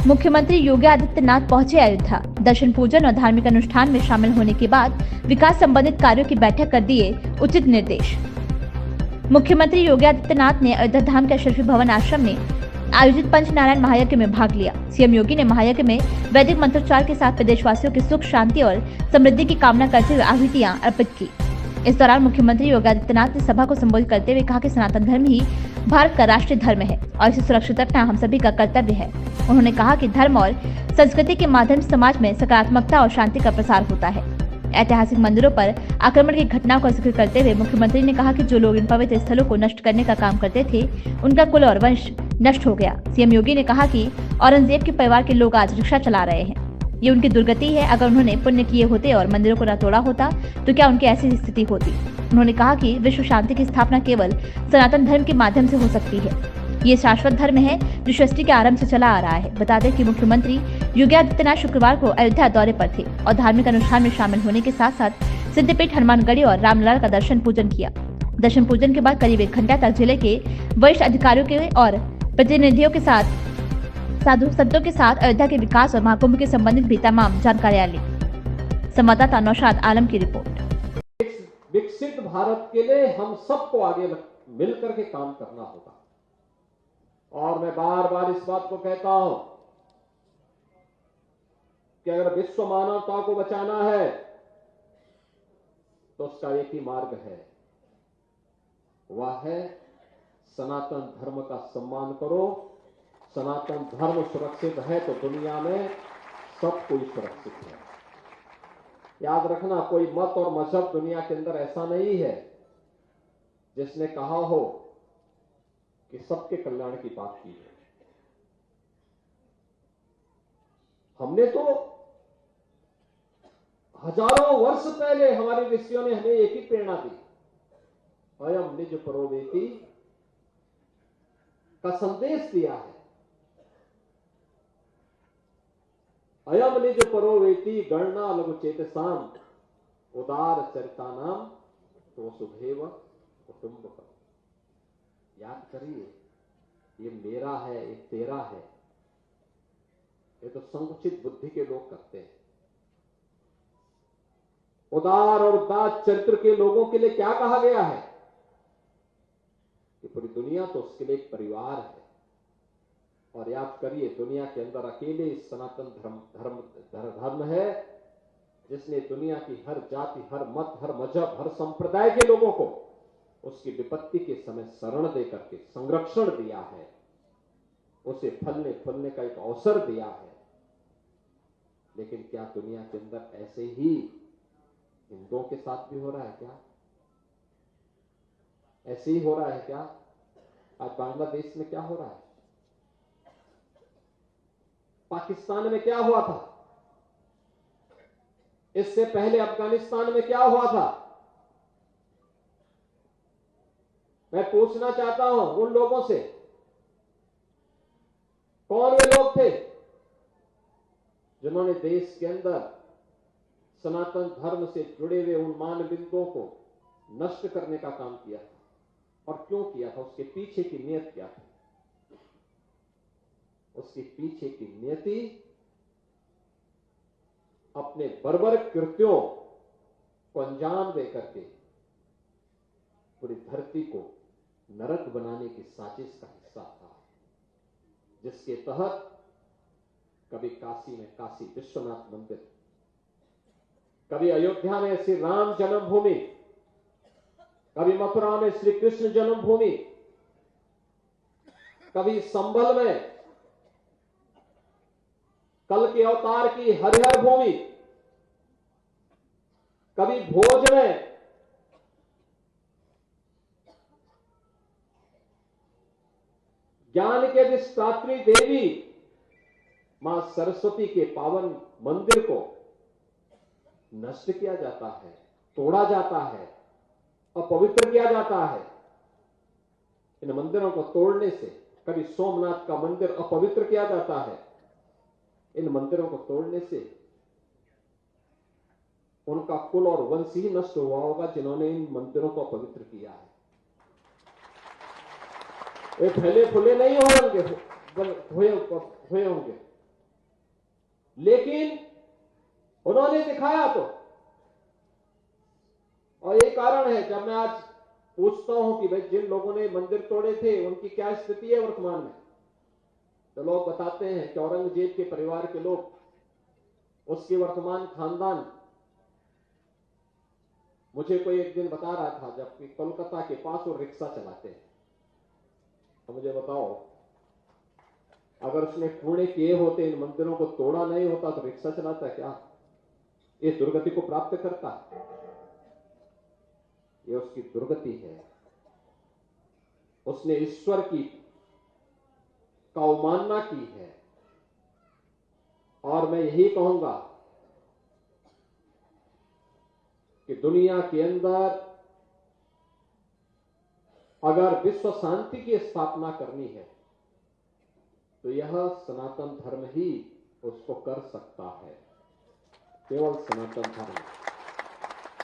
मुख्यमंत्री योगी आदित्यनाथ पहुंचे अयोध्या। दर्शन पूजन और धार्मिक अनुष्ठान में शामिल होने के बाद विकास संबंधित कार्यों की बैठक कर दिए उचित निर्देश। मुख्यमंत्री योगी आदित्यनाथ ने अयोध्या धाम के अशरफी भवन आश्रम में आयोजित पंचनारायण महायज्ञ में भाग लिया। सीएम योगी ने महायज्ञ में वैदिक मंत्रोच्चार के साथ प्रदेशवासियों की सुख शांति और समृद्धि की कामना करते हुए आहुतियां अर्पित की। इस दौरान मुख्यमंत्री योगी आदित्यनाथ ने सभा को संबोधित करते हुए कहा कि सनातन धर्म ही भारत का राष्ट्रीय धर्म है और इसे सुरक्षित रखना हम सभी का कर्तव्य है। उन्होंने कहा कि धर्म और संस्कृति के माध्यम से समाज में सकारात्मकता और शांति का प्रसार होता है। ऐतिहासिक मंदिरों पर आक्रमण की घटनाओं का जिक्र करते हुए मुख्यमंत्री ने कहा कि जो लोग इन पवित्र स्थलों को नष्ट करने का काम करते थे, उनका कुल और वंश नष्ट हो गया। सीएम योगी ने कहा कि औरंगजेब के परिवार के लोग आज रिक्शा चला रहे हैं। ये उनकी दुर्गति है। अगर उन्होंने पुण्य किए होते और मंदिरों को न तोड़ा होता तो क्या उनकी ऐसी स्थिति होती। उन्होंने कहा कि विश्व शांति की स्थापना केवल सनातन धर्म के माध्यम से हो सकती है। ये शाश्वत धर्म है जो सृष्टि के आरंभ से चला आ रहा है। बता दें कि मुख्यमंत्री योगी आदित्यनाथ शुक्रवार को अयोध्या दौरे पर थे और धार्मिक अनुष्ठान में शामिल होने के साथ साथ सिद्धपीठ, हनुमानगढ़ी और रामलला का दर्शन पूजन किया। दर्शन पूजन के बाद करीब 1 घंटा तक जिले के वरिष्ठ अधिकारियों के और प्रतिनिधियों के साथ साधु संतों के साथ अयोध्या के विकास और महाकुंभ के संबंधित भी तमाम जानकारियां ली। संवाददाता नौशाद आलम की रिपोर्ट। विकसित भारत के लिए हम सबको आगे मिलकर के काम करना होगा और मैं बार बार इस बात को कहता हूं कि अगर विश्व मानवता को बचाना है तो उसका एक ही मार्ग है, वह है सनातन धर्म का सम्मान करो। सनातन धर्म सुरक्षित है तो दुनिया में सब कोई सुरक्षित है। याद रखना, कोई मत और मजहब दुनिया के अंदर ऐसा नहीं है जिसने कहा हो कि सबके कल्याण की बात की है। हमने तो हजारों वर्ष पहले हमारे ऋषियों ने हमें एक ही प्रेरणा दी, अयम निज परोवेति का संदेश दिया है। अयम निज परोवेति गणना लघु चेतसाम उदार चरितानाम तो सुधेव कुटुंबकम। याद करिए, ये मेरा है, ये तेरा है, ये तो संकुचित बुद्धि के लोग करते हैं। उदार और उदात चरित्र के लोगों के लिए क्या कहा गया है कि पूरी दुनिया तो उसके लिए एक परिवार है। और याद करिए, दुनिया के अंदर अकेले सनातन धर्म है जिसने दुनिया की हर जाति, हर मत, हर मजहब, हर संप्रदाय के लोगों को उसकी विपत्ति के समय शरण देकर के संरक्षण दिया है, उसे फलने फूलने का एक अवसर दिया है। लेकिन क्या दुनिया के अंदर ऐसे ही हिंदुओं के साथ भी हो रहा है क्या? ऐसे ही हो रहा है क्या? आज बांग्लादेश में क्या हो रहा है? पाकिस्तान में क्या हुआ था? इससे पहले अफगानिस्तान में क्या हुआ था? मैं पूछना चाहता हूं उन लोगों से, कौन वे लोग थे जिन्होंने देश के अंदर सनातन धर्म से जुड़े हुए उन मान बिंदुओं को नष्ट करने का काम किया था, और क्यों किया था? उसके पीछे की नीयत क्या थी? उसके पीछे की नियति अपने बर्बरक कृत्यों को अंजाम देकर के पूरी धरती को नरक बनाने की साजिश का हिस्सा था, जिसके तहत कभी काशी में काशी विश्वनाथ मंदिर, कभी अयोध्या में श्री राम जन्मभूमि, कभी मथुरा में श्री कृष्ण जन्मभूमि, कभी संभल में कल के अवतार की हरिहर भूमि, कभी भोज में ज्ञान के अधिष्ठात्री देवी मां सरस्वती के पावन मंदिर को नष्ट किया जाता है, तोड़ा जाता है, अपवित्र किया जाता है। इन मंदिरों को तोड़ने से, कभी सोमनाथ का मंदिर अपवित्र किया जाता है, इन मंदिरों को तोड़ने से उनका कुल और वंश ही नष्ट हुआ होगा जिन्होंने इन मंदिरों को अपवित्र किया है। वे फैले फूले नहीं हुए होंगे। लेकिन उन्होंने दिखाया तो। और ये कारण है जब मैं आज पूछता हूं कि भाई जिन लोगों ने मंदिर तोड़े थे उनकी क्या स्थिति है वर्तमान में, तो लोग बताते हैं कि औरंगजेब के परिवार के लोग, उसके वर्तमान खानदान। मुझे कोई एक दिन बता रहा था जबकि कोलकाता के पास वो रिक्शा चलाते हैं, तो मुझे बताओ अगर उसने पुणे किए होते, इन मंदिरों को तोड़ा नहीं होता तो रिक्शा चलाता क्या? ये दुर्गति को प्राप्त करता? ये उसकी दुर्गति है। उसने ईश्वर की अवमानना की है। और मैं यही कहूंगा कि दुनिया के अंदर अगर विश्व शांति की स्थापना करनी है तो यह सनातन धर्म ही उसको कर सकता है, केवल सनातन धर्म।